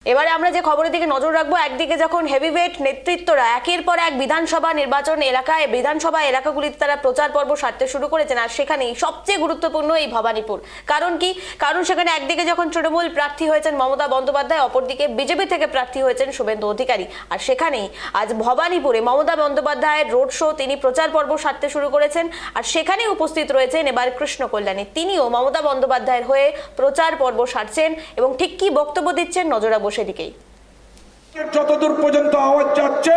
এবারে আমরা যে খবরের দিকে নজর রাখবো, একদিকে যখন হেভিওয়েট নেতৃত্বরা একের পর এক বিধানসভা নির্বাচন এলাকায় বিধানসভা এলাকাগুলিতে তারা প্রচার পর্ব সারতে শুরু করেছেন, আর সেখানেই সবচেয়ে গুরুত্বপূর্ণ এই ভবানীপুর। কারণ কি? কারণ সেখানে একদিকে যখন তৃণমূল প্রার্থী হয়েছেন মমতা বন্দ্যোপাধ্যায়, অপরদিকে বিজেপি থেকে প্রার্থী হয়েছেন শুভেন্দু অধিকারী। আর সেখানেই আজ ভবানীপুরে মমতা বন্দ্যোপাধ্যায়ের রোড শো, তিনি প্রচার পর্ব সারতে শুরু করেছেন। আর সেখানেই উপস্থিত রয়েছেন এবার কৃষ্ণ কল্যাণী, তিনিও মমতা বন্দ্যোপাধ্যায়ের হয়ে প্রচার পর্ব সারছেন এবং ঠিক কি বক্তব্য দিচ্ছেন নজর রাখবো সেদিকেই। যতদূর পর্যন্ত আওয়াজ যাচ্ছে,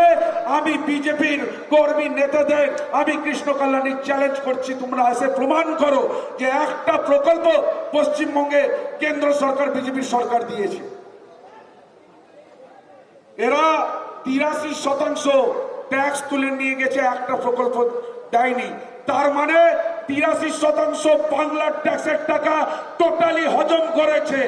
আমি বিজেপির কর্মী নেতাদের, আমি কৃষ্ণ কল্যাণী চ্যালেঞ্জ করছি, তোমরা এসে প্রমাণ করো যে একটা প্রকল্প পশ্চিমবঙ্গে কেন্দ্র সরকার বিজেপি সরকার দিয়েছে। এরা 83% ট্যাক্স তুলে নিয়ে গেছে, একটা প্রকল্প দেয়নি। তার মানে 83% বাংলার ট্যাক্সের টাকা টোটালি হজম করেছে।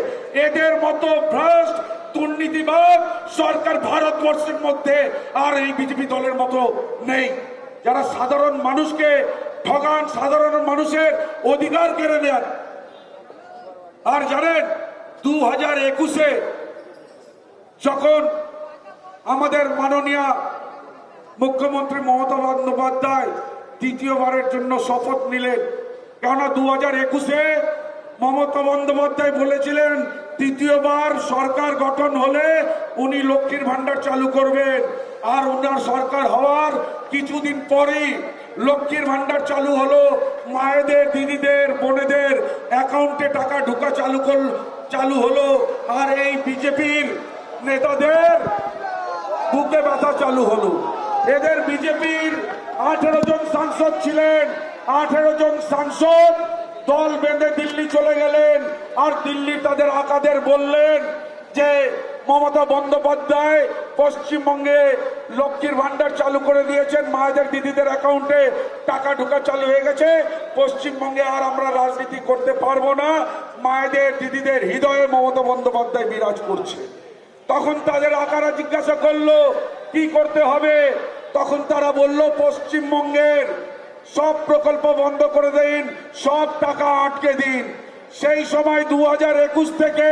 এদের মতো ভ্রষ্ট দুর্নীতিবাদ সরকার ভারতবর্ষের মধ্যে আর এই বিজেপি দলের মতো নেই, যারা সাধারণ মানুষকে ঠগান, সাধারণ মানুষের অধিকার কেড়ে নেন। আর জানেন 2021-এ যখন আমাদের মাননীয় মুখ্যমন্ত্রী মমতা বন্দ্যোপাধ্যায় দ্বিতীয়বারের জন্য শপথ নিলেন, কেননা 2021-এ মমতা বন্দ্যোপাধ্যায় বলেছিলেন তৃতীয়বার সরকার গঠন হলে উনি লক্ষ্মীর ভান্ডার চালু করবেন। আর উনার সরকার হওয়ার কিছুদিন পরেই লক্ষ্মীর ভান্ডার চালু হলো, মায়েদের, দিদিদের, বোনেদের অ্যাকাউন্টে টাকা ঢোকা চালু হলো। আর এই বিজেপির নেতাদের বুকে ব্যথা চালু হলো। এদের বিজেপির 18 জন সাংসদ ছিলেন, 18 জন সাংসদ দল বেঁধে দিল্লি চলে গেলেন। আর দিল্লি তাদের আকাদের বললেন যে মমতা বন্দ্যোপাধ্যায় পশ্চিমবঙ্গে লক্ষ্মীর ভান্ডার চালু করে দিয়েছেন, মায়েদের, দিদিদের অ্যাকাউন্টে টাকা ঢোকা চালু হয়ে গেছে, পশ্চিমবঙ্গে আর আমরা রাজনীতি করতে পারবো না, মায়েদের, দিদিদের হৃদয়ে মমতা বন্দ্যোপাধ্যায় বিরাজ করছে। তখন তাদের আকারা জিজ্ঞাসা করলো কি করতে হবে, তখন তারা বলল পশ্চিমবঙ্গের সব প্রকল্প বন্ধ করে দিন, সব টাকা আটকে দিন। সেই সময় 2021 থেকে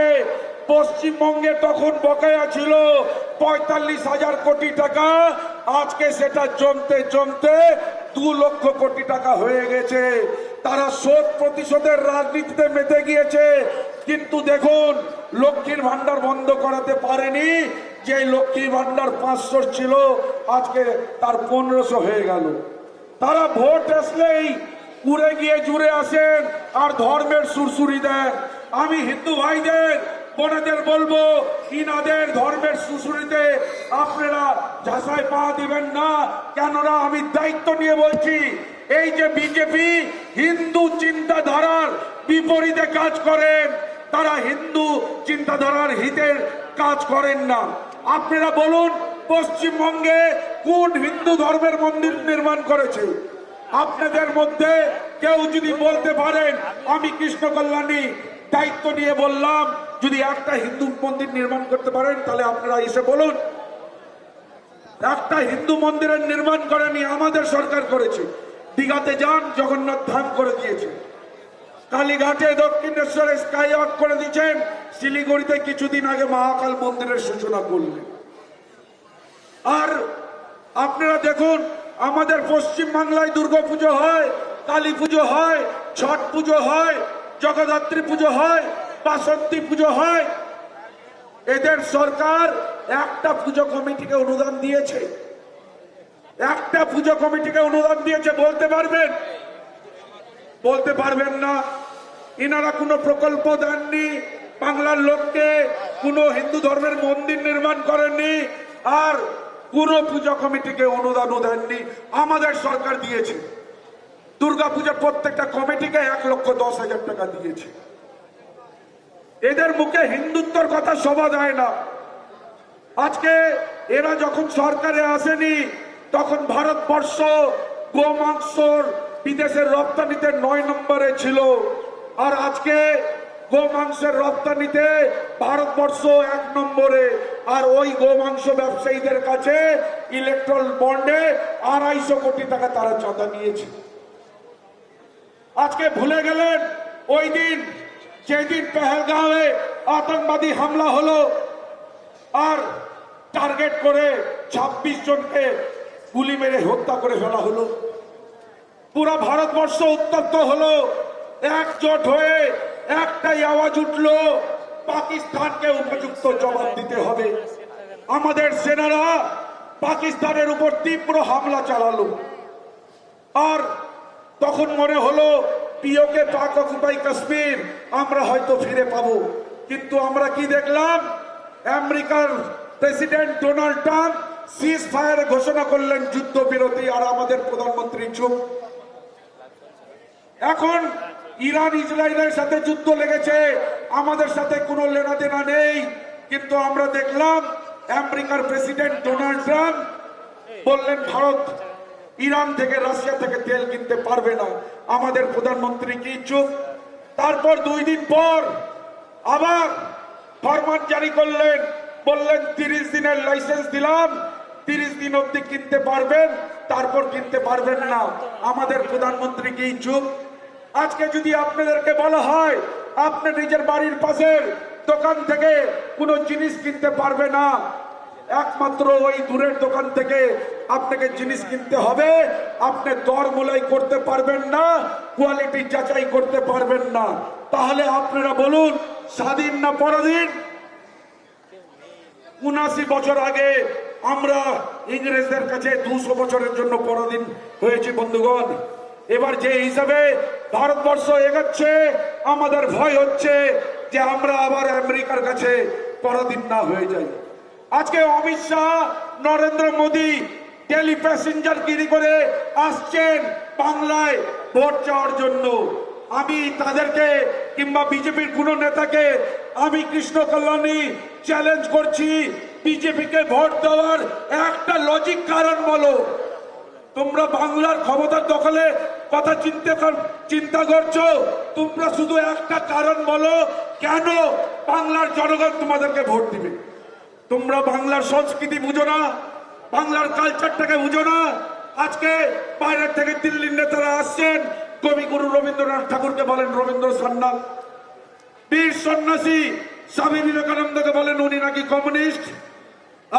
পশ্চিমবঙ্গে তখন বকেয়া ছিল 45,000 কোটি টাকা, আজকে সেটা জমতে জমতে 2 লক্ষ কোটি টাকা হয়ে গেছে। তারা শোধ প্রতিশোধের রাজনীতিতে মেতে গিয়েছে, কিন্তু দেখুন লক্ষ্মীর ভান্ডার বন্ধ করাতে পারেনি। যে লক্ষ্মীর ভান্ডার 500 ছিল আজকে তার 1500 হয়ে গেল। তারা ভোট আসলেই উড়ে গিয়ে জুড়ে আসেন আর ধর্মের সুরসুরি দেন। আমি হিন্দু ভাইদের, বোনেদের বলবো, ইনাদের ধর্মের সুরসুরিতে আপনারা ঝাঁসায় পা দিবেন না। কেননা আমি দায়িত্ব নিয়ে বলছি, এই যে বিজেপি হিন্দু চিন্তাধারার বিপরীতে কাজ করেন, তারা হিন্দু চিন্তাধারার হিতের কাজ করেন না। আপনারা বলুন পশ্চিমবঙ্গে কোন হিন্দু ধর্মের মন্দির নির্মাণ করেছে? আপনাদের মধ্যে কেউ যদি বলতে পারেন, আমি কৃষ্ণ কল্যাণী দায়িত্ব নিয়ে বললাম, যদি একটা হিন্দু মন্দির নির্মাণ করতে পারেন তাহলে আপনারা এসে বলুন। একটা হিন্দু মন্দিরের নির্মাণ করেনি, আমাদের সরকার করেছে। দীঘাতে যান, জগন্নাথ ধাম করে দিয়েছে, কালীঘাটে দক্ষিণেশ্বরে স্কাইওয়াক করে দিয়েছেন, শিলিগুড়িতে কিছুদিন আগে মহাকাল মন্দিরের সূচনা করলেন। আর আপনারা দেখুন আমাদের পশ্চিম বাংলায় দুর্গাপুজো হয়, কালী পুজো হয়, ছট পুজো হয়, জগদ্ধাত্রী পুজো হয়, বাসন্তী পুজো হয়। এদের সরকার একটা পুজো কমিটিকে অনুদান দিয়েছে? একটা পুজো কমিটিকে অনুদান দিয়েছে বলতে পারবেন? বলতে পারবেন না। এনারা কোনো প্রকল্প দেননি, বাংলার লোককে কোনো হিন্দু ধর্মের মন্দির নির্মাণ করেননি, আর পুরো পূজা কমিটিকে অনুদানও দেননি। আমাদের সরকার দিয়েছে। দুর্গাপূজার প্রত্যেকটা কমিটিকে 1,10,000 টাকা দিয়েছে। এদের মুখে হিন্দুত্বর কথা শোভা যায় না। আজকে এরা যখন সরকারে আসেনি তখন ভারতবর্ষ গোমাংসর বিদেশের রপ্তানিতে 9 নম্বরে ছিল, আর আজকে গোমাংসের রপ্তানিতে ভারতবর্ষ 1 নম্বরে। আর ওই গোমাংস ব্যবসায়ীদের কাছে ইলেকট্রাল বন্ডে 250 কোটি টাকা তারা চাঁদা নিয়েছে। আজকে ভুলে গেলেন ওই দিন যেদিন পেহেলগাঁওয়ে আতঙ্কবাদী হামলা হলো, আর টার্গেট করে ২৬ জনকে গুলি মেরে হত্যা করে ফেলা হলো। পুরো ভারতবর্ষ উত্তপ্ত হলো, একজোট হয়ে একটাই আওয়াজ উঠলো, পাকিস্তানকে উপযুক্ত জবাব দিতে হবে। আমাদের সেনারা পাকিস্তানের উপর তীব্র হামলা চালালো। আর তখন মনে হলো পিওকে পাক অকুপাই কাশ্মীর আমরা হয়তো ফিরে পাবো, কিন্তু আমরা কি দেখলাম? আমেরিকার প্রেসিডেন্ট ডোনাল্ড ট্রাম্প সিজ ফায়ার ঘোষণা করলেন, যুদ্ধবিরতি, আর আমাদের প্রধানমন্ত্রী চুপ। এখন ইরান ইসরায়েলের সাথে যুদ্ধ লেগেছে, আমাদের সাথে কোনো লেনাদেনা নেই, কিন্তু আমরা দেখলাম আমেরিকার প্রেসিডেন্ট ডোনাল্ড ট্রাম্প বললেন ভারত ইরান থেকে রাশিয়া থেকে তেল কিনতে পারবে না, আমাদের প্রধানমন্ত্রী কি চুপ। তারপর 2 দিন পর আবার ফরমান জারি করলেন, বললেন 30 দিনের লাইসেন্স দিলাম, 30 দিন অবধি কিনতে পারবেন, তারপর কিনতে পারবেন না, আমাদের প্রধানমন্ত্রী কি চুপ। আজকে যদি আপনাদেরকে বলা হয় আপনি নিজের বাড়ির পাশের দোকান থেকে কোনো জিনিস কিনতে পারবে না, একমাত্র ওই দূরের দোকান থেকে আপনাকে জিনিস কিনতে হবে, আপনি দর মোলাই করতে পারবেন না, কোয়ালিটি যাচাই করতে পারবেন না, তাহলে আপনারা বলুন স্বাধীন না পরাধীন? ৭৯ বছর আগে আমরা ইংরেজদের কাছে 200 বছরের জন্য পরাধীন হয়েছি বন্ধুগণ। এবার যে হিসাবে ভারতবর্ষ এগোচ্ছে, আমাদের ভয় হচ্ছে যে আমরা আবার আমেরিকার কাছে পরাধীন না হয়ে যাই। আজকে অমিত শাহ, নরেন্দ্র মোদী টেলি প্যাসেঞ্জার গিরি করে আসছেন বাংলায় ভোট চাওয়ার জন্য। আমি তাদেরকে কিংবা বিজেপির কোন নেতাকে আমি কৃষ্ণ কল্যাণী চ্যালেঞ্জ করছি, বিজেপিকে ভোট দেওয়ার একটা লজিক কারণ বলো। তোমরা বাংলার ক্ষমতার দখলে কথা চিন্তা করছো, তোমরা শুধু একটা কারণ বলো কেন বাংলার জনগণ তোমাদেরকে ভোট দিবে। তোমরা বাংলার সংস্কৃতি বুঝো না, বাংলার কালচারটাকে বুঝো না। আজকে বাইরের থেকে দিল্লির নেতারা আসছেন, কবিগুরু রবীন্দ্রনাথ ঠাকুরকে বলেন রবীন্দ্র সন্ন্যাস, বীর সন্ন্যাসী স্বামী বিবেকানন্দকে বলেন উনি নাকি কমিউনিস্ট,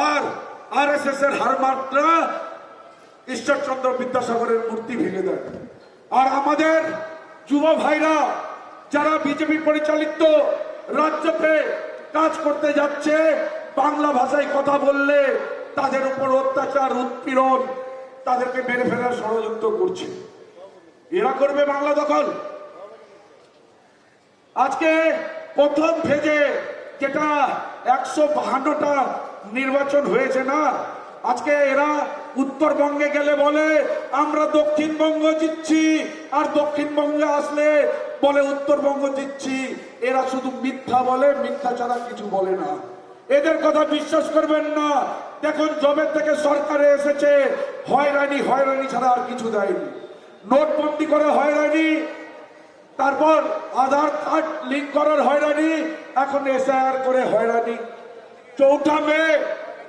আর আরএসএস এর হারমাত্রা ঈশ্বরচন্দ্র বিদ্যাসাগরের মূর্তি ভেঙে দেয়। আর আমাদের যুব ভাইরা যারা বিজেপি পরিচালিত রাজ্যতে কাজ করতে যাচ্ছে, বাংলা ভাষায় কথা বললে তাদের উপর অত্যাচার, উৎপীড়ন, তাদেরকে মেরে ফেলার ষড়যন্ত্র করছে। এরা করবে বাংলা দখল। আজকে প্রথম ফেজে যেটা 152টা নির্বাচন হয়েছে না, আজকে এরা উত্তরবঙ্গে গেলে বলে আমরা দক্ষিণবঙ্গ জিতছি, আর দক্ষিণবঙ্গে আসলে বলে উত্তরবঙ্গ জিতছি। এরা শুধু মিথ্যা বলে, মিথ্যা ছাড়া কিছু বলে না। এদের কথা বিশ্বাস করবেন না। দেখুন জবে থেকে সরকারে এসেছে হয়রানি, হয়রানি ছাড়া আর কিছু দেয়নি। নোটবন্দি করে হয়রানি, তারপর আধার কার্ড লিঙ্ক করার হয়রানি, এখন এসআইআর করে হয়রানি। 4 মে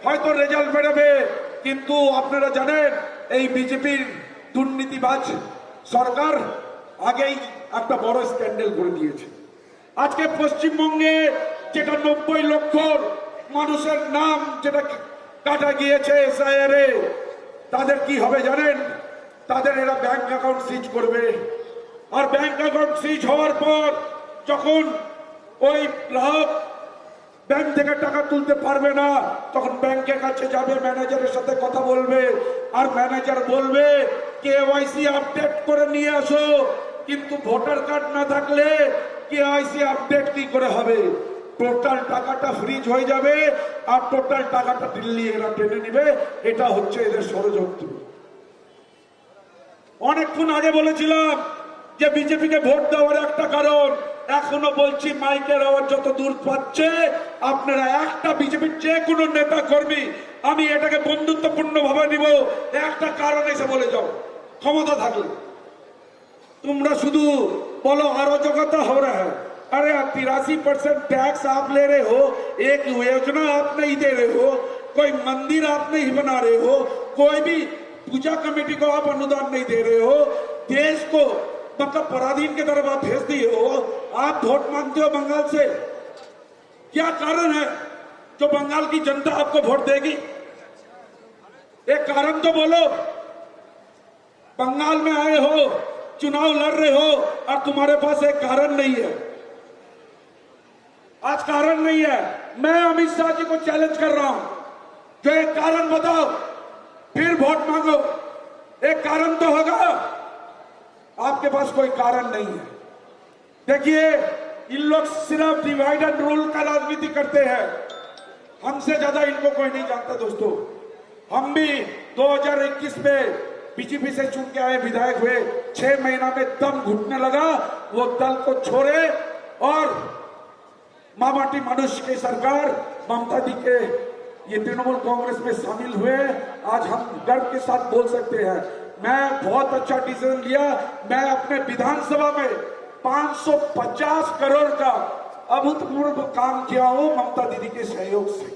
হয়তো রেজাল্ট বেরোবে, কিন্তু আপনারা জানেন এই বিজেপির দুর্নীতিবাজ সরকার আগেই একটা বড় স্ক্যান্ডাল করে দিয়েছে। আজকে পশ্চিমবঙ্গে যেটা 90 লক্ষ মানুষের নাম যেটা কাটা গিয়েছে এসআইআর এ, তাদের কি হবে জানেন? তাদের এরা ব্যাংক অ্যাকাউন্ট সিজ করবে, আর ব্যাংক অ্যাকাউন্ট সিজ হওয়ার পর যখন ওই গ্রাহক ব্যাংক থেকে টাকা তুলতে পারবে না, তখন ব্যাংকের কাছে যাবে, ম্যানেজারের সাথে কথা বলবে, আর ম্যানেজার বলবে কেওয়াইসি আপডেট করে নিয়ে আসো। কিন্তু ভোটার কার্ড না থাকলে কেওয়াইসি আপডেট কি করে হবে? টোটাল টাকাটা ফ্রিজ হয়ে যাবে, আর টোটাল টাকাটা দিল্লি এরা টেনে নিবে। এটা হচ্ছে এদের ষড়যন্ত্র। অনেকক্ষণ আগে বলেছিলাম যে বিজেপিকে ভোট দেওয়ার একটা কারণ, এখনো বলছি মাইকের আওয়াজ যত দূর পাচ্ছে, আপনারা একটা বিজেপির যে কোনো নেতা কর্মী, আমি এটাকে বন্ধুত্বপূর্ণ ভাবে নিব, একটা কারণ এসে বলে যাও ক্ষমতা থাকলে। তোমরা শুধু बोलो अराजकता हो रहा है। अरे 83% टैक्स आप ले रहे हो, एक योजना आप नहीं दे रहे हो, कोई मंदिर आप नहीं बना रहे हो, कोई भी पूजा कमेटी को आप अनुदान नहीं दे रहे हो, देश को मतलब पराधीन की तरफ आप भेज दिए हो। आप वोट मांगते हो बंगाल से, क्या कारण है? जो बंगाल की जनता आपको वोट देगी? एक कारण तो बोलो। बंगाल में आए हो, चुनाव लड़ रहे हो और तुम्हारे पास एक कारण नहीं है। आज कारण नहीं है। मैं अमित शाह जी को चैलेंज कर रहा हूं, जो एक कारण बताओ, फिर वोट मांगो। एक कारण तो होगा। आपके पास कोई कारण नहीं है। देखिए, इन लोग सिर्फ डिवाइड एंड रूल का राजनीति करते हैं। हमसे ज्यादा इनको कोई नहीं जानता दोस्तों। हम भी 2021 में बीजेपी से चुन के आए विधायक हुए, 6 महीना में दम घुटने लगा, वो दल को छोड़े और मामाटी मनुष्य की सरकार ममता दी के ये तृणमूल कांग्रेस में शामिल हुए। आज हम गर्व के साथ बोल सकते हैं, मैं बहुत अच्छा डिसीजन लिया। मैं अपने विधानसभा में 550 करोड़ का अभूतपूर्व काम किया हूं ममता दीदी के सहयोग से।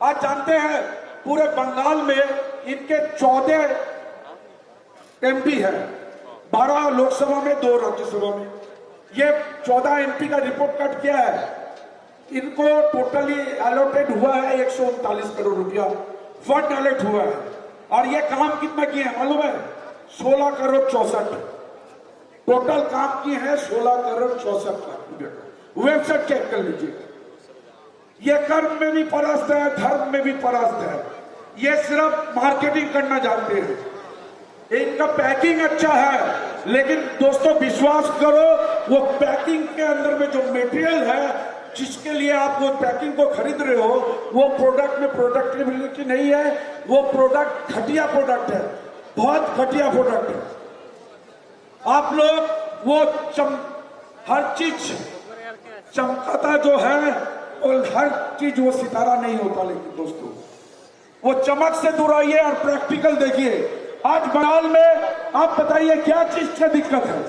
आज जानते हैं पूरे बंगाल में इनके 14 एमपी है, 12 लोकसभा में, 2 राज्यसभा में। ये 14 एमपी का रिपोर्ट कार्ड क्या है? इनको टोटली अलॉटेड हुआ है 139 करोड़ रुपया फंड अलॉट हुआ है। और ये काम कितना किए हैं मालूम है? 16 करोड़ 64 टोटल काम किए हैं, 16 करोड़ 64 लाख रुपया। वेबसाइट चेक कर लीजिए। ये कर्म में भी परास्त है, धर्म में भी परास्त है। ये सिर्फ मार्केटिंग करना जानते हैं। इनका पैकिंग अच्छा है, लेकिन दोस्तों विश्वास करो, वो पैकिंग के अंदर में जो मटेरियल है, जिसके लिए आप वो पैकिंग को खरीद रहे हो, वो प्रोडक्ट में प्रोडक्टिविटी नहीं है। वो प्रोडक्ट घटिया प्रोडक्ट है, बहुत घटिया प्रोडक्ट है। आप लोग वो हर चीज चमकाता जो है, और हर चीज वो सितारा नहीं होता। लेकिन दोस्तों, वो चमक से दूर आइए और प्रैक्टिकल देखिए। आज बंगाल में आप बताइए क्या चीज की दिक्कत है?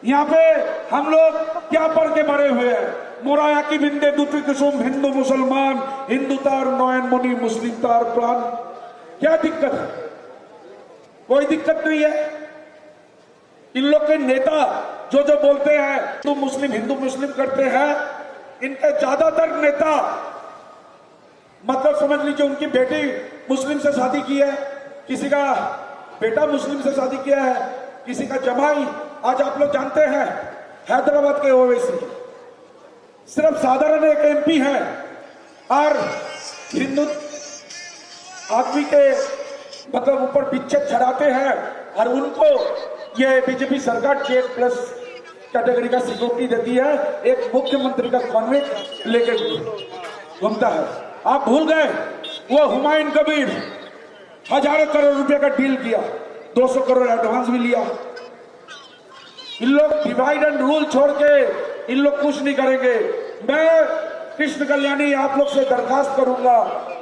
यहाँ पे हम लोग क्या पढ़ के बड़े हुए हैं? मोराया की बिंदे दुपी कुसुम, हिंदू मुसलमान, हिंदू तार नयन मुनि, मुस्लिम तार प्राण। क्या दिक्कत है? कोई दिक्कत नहीं है। इन लोग के नेता जो जो बोलते हैं हिंदू मुस्लिम करते हैं, इनके ज्यादातर नेता मतलब समझ लीजिए उनकी बेटी मुस्लिम से शादी की है, किसी का बेटा मुस्लिम से शादी किया है, किसी का जमाई। आज आप लोग जानते हैं हैदराबाद के ओवैसी सिर्फ साधारण एक एमपी है और हिंदू आदमी के मतलब ऊपर पिक्चर चढ़ाते हैं और उनको ये बीजेपी सरकार 8+ कैटेगरी का सिक्योरिटी देती है। एक मुख्यमंत्री का कॉन्वेंट लेके घूमता है। आप भूल गए वो हुमायूं कबीर हजारों करोड़ रुपए का डील किया, 200 करोड़ एडवांस भी लिया। इन लोग डिवाइड एंड रूल छोड़ के इन लोग कुछ नहीं करेंगे। मैं कृष्ण कल्याणी आप लोग से दरखास्त करूंगा,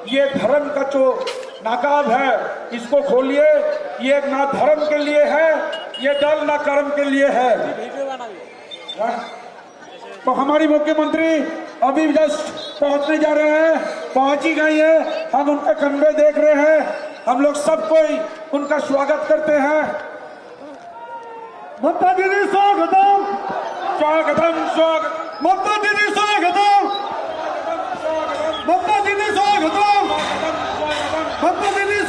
ये धर्म का जो नाकाब है इसको खोलिए। ये ना धर्म के लिए है, ये दल ना कर्म के लिए है। तो हमारी मुख्यमंत्री अभी जस्ट पहुंचने जा रहे हैं, पहुंच ही गई है। हम उनका कन्वे देख रहे हैं। हम लोग सब कोई उनका स्वागत करते हैं। ममता दीदी स्वागतम, स्वागतम स्वागत, ममता दीदी स्वागतम, ममता दीदी स्वागतम, ममता दीदी